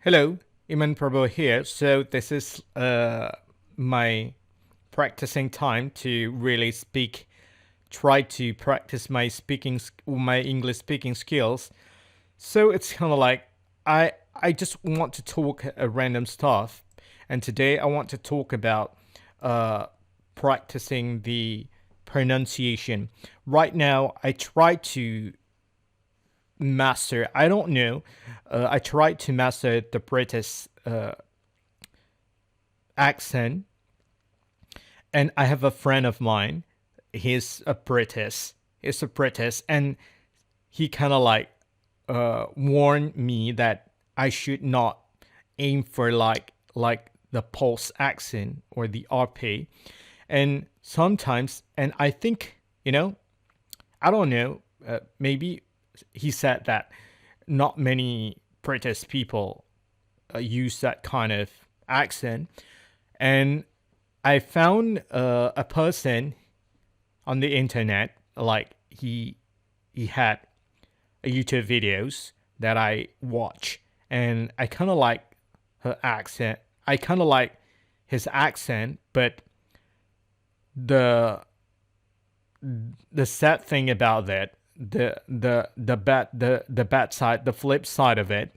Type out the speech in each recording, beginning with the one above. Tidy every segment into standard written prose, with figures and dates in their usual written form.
Hello, Iman Prabhu here. So this is my practicing time to really speak. Try to practice my English speaking skills. So it's kind of like I just want to talk random stuff, and today I want to talk about uh, practicing the pronunciation. Right now, I try to master. I don't know. I tried to master the British accent, and I have a friend of mine. He's a British. He's a British, and he kind of like warned me that I should not aim for like the pulse accent or the RP. And sometimes, and I think I don't know. Maybe he said that not many British people use that kind of accent. And I found a person on the internet, like he had YouTube videos that I watch, and I kind of like her accent. I kind of like his accent, but the the sad thing about that, the bad side, the flip side of it,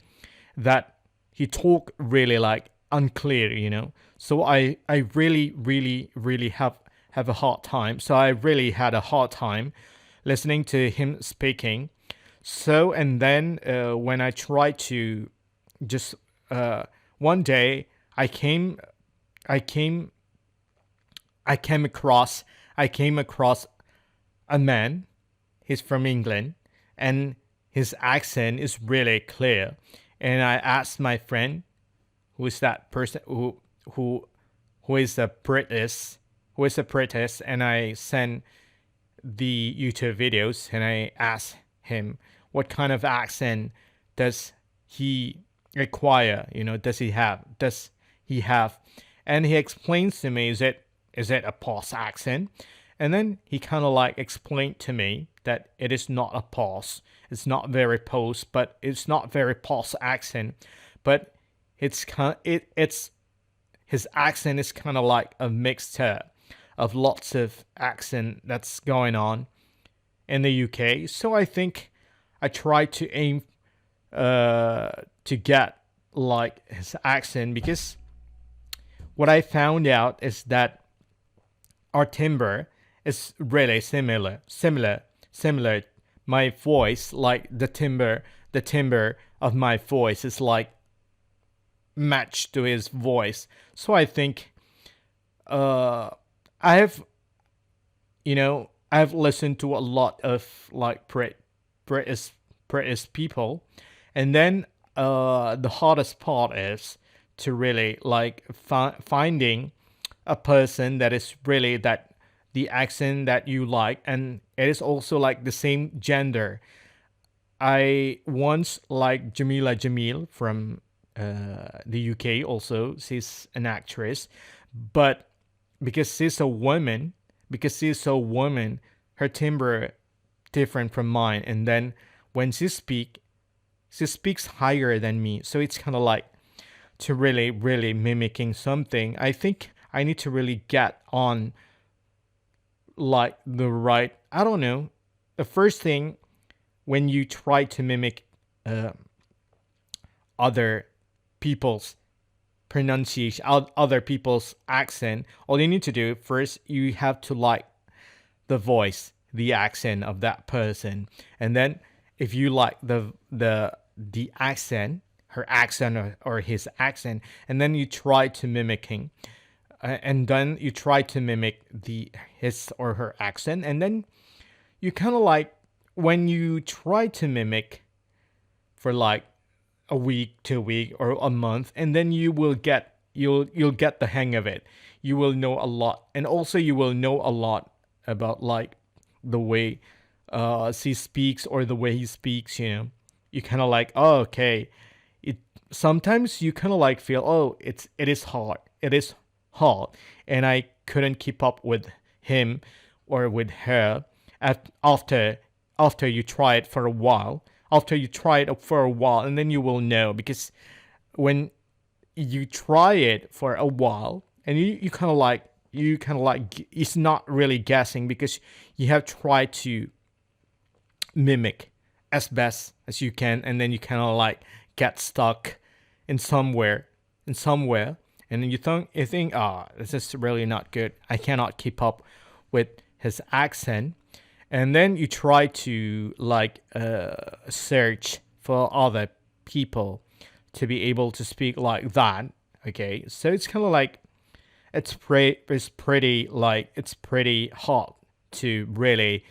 that he talk really like unclear, So I really have a hard time. So I really had a hard time listening to him speaking. So and then when I tried to just one day I came I came across I came across a man. He's from England, and his accent is really clear. And I asked my friend, who is that person who who is a British, and I sent the YouTube videos, and I asked him what kind of accent does he require? Does he have? And he explains to me, is it a pause accent? And then he kind of like explained to me that it is not a pause. It's not very pause, but it's not very pause accent. But it's his accent is kind of like a mixture of lots of accent that's going on in the UK. So I think I try to aim to get like his accent, because what I found out is that our timbre is really similar. My voice, like the timbre of my voice is like matched to his voice. So I think uh, I have I've listened to a lot of like British British people, and then the hardest part is to really like finding a person that is really that the accent that you like, and it is also like the same gender. I once liked Jamila Jamil from the UK. Also, she's an actress, but because she's a woman, her timbre different from mine. And then when she speaks higher than me. So it's kind of like to really mimicking something. I think I need to really get on like the right. I don't know. The first thing when you try to mimic uh, other people's pronunciation, other people's accent, all you need to do first, you have to like the voice, the accent of that person, and then if you like the accent, her accent or his accent, and then you try to mimicking, and then you try to mimic the his or her accent, and then you kind of like when you try to mimic for like a week, 2 week, or a month, and then you'll get the hang of it. You will know a lot, and also you will know a lot about like the way she speaks or the way he speaks. You kind of like, oh, okay. It sometimes you kind of like feel, oh, it is hard, and I couldn't keep up with him or with her after you try it for a while. After you try it for a while, and then you will know, because when you try it for a while, and you kind of like, it's not really guessing because you have tried to mimic as best as you can, and then you kind of like get stuck in somewhere, and then you think, this is really not good. I cannot keep up with his accent. And then you try to like search for other people to be able to speak like that. Okay, so it's kind of like it's pretty hard to really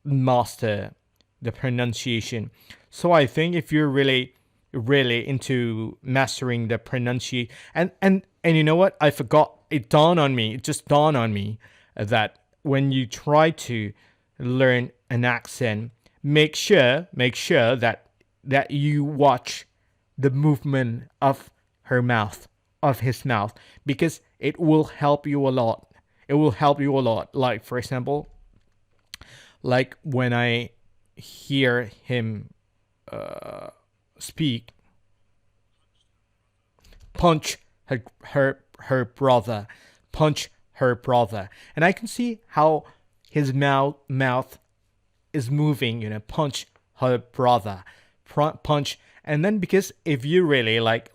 master the pronunciation. So I think if you're really into mastering the pronunciation, and you know what, I forgot, it just dawned on me that when you try to learn an accent, make sure that you watch the movement of her mouth, of his mouth, because it will help you a lot. It will help you a lot. Like for example, like when I hear him speak, punch her brother, punch her brother, and I can see how his mouth is moving. Punch her brother, punch. And then because if you really like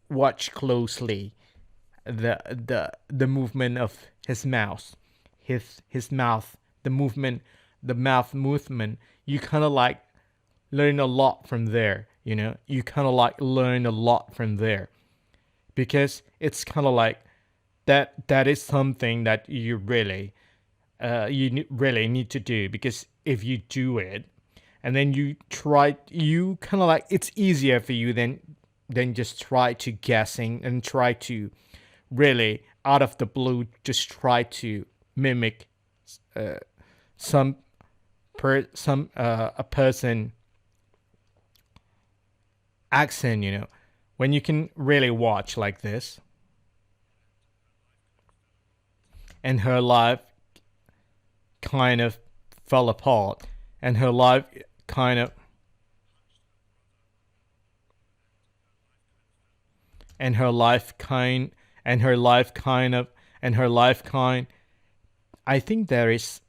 watch closely the movement of his mouth, his mouth, the mouth movement, you kind of like learn a lot from there. You kind of like learn a lot from there, because it's kind of like that is something that really need to do, because if you do it and then you kind of like, it's easier for you than just try to guessing and try to really out of the blue just try to mimic some a person accent. When you can really watch like this, and her life kind of fell apart, and her life kind of and her life kind and her life kind of and her life kind I think there is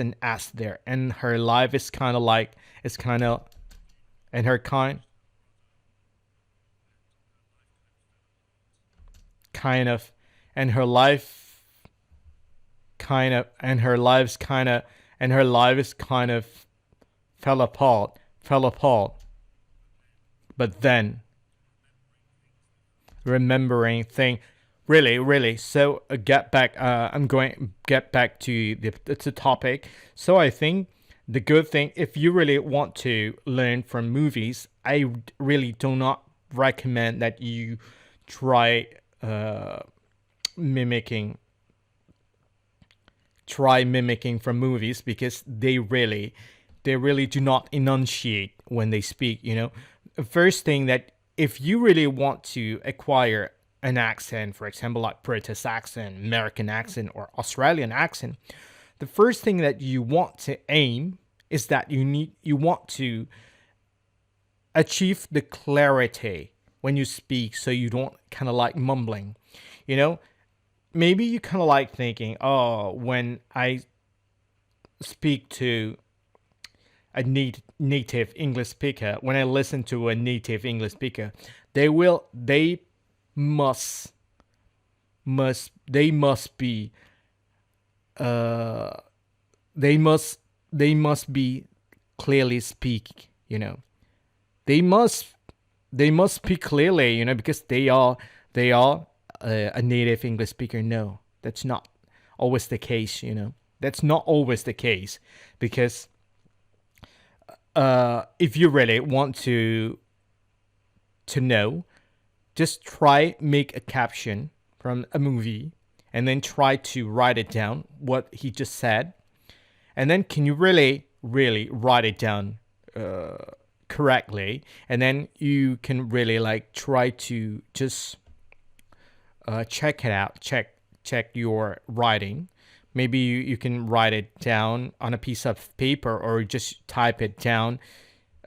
an S there, and her life is kind of like, it's kind of and her kind of and her life kind of and her lives kind of and her life is kind of fell apart. But then remembering thing, really. So get back. I'm going get back to the topic. So I think the good thing, if you really want to learn from movies, I really do not recommend that you try mimicking from movies, because they really do not enunciate when they speak. The first thing, that if you really want to acquire an accent, for example, like British accent, American accent, or Australian accent, the first thing that you want to aim is that you want to achieve the clarity when you speak, so you don't kind of like mumbling. You know, maybe you kind of like thinking, oh, when I speak to a native English speaker, when I listen to a native English speaker, they must must be uh they must be clearly speak. They must speak clearly. Because they are a native English speaker. No, that's not always the case. That's not always the case, because if you really want to know, just try make a caption from a movie, and then try to write it down what he just said, and then can you really write it down correctly, and then you can really like try to just check it out, check your writing. Maybe you can write it down on a piece of paper, or just type it down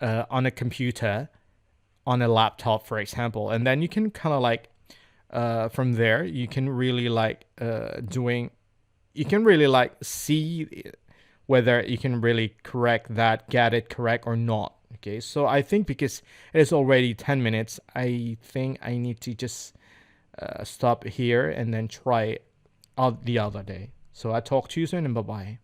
on a computer, on a laptop, for example, and then you can kind of like from there you can really like doing you can really like see whether you can really correct that, get it correct or not. Okay, so I think because it is already 10 minutes, I think I need to just stop here and then try out the other day. So I talk to you soon and bye bye.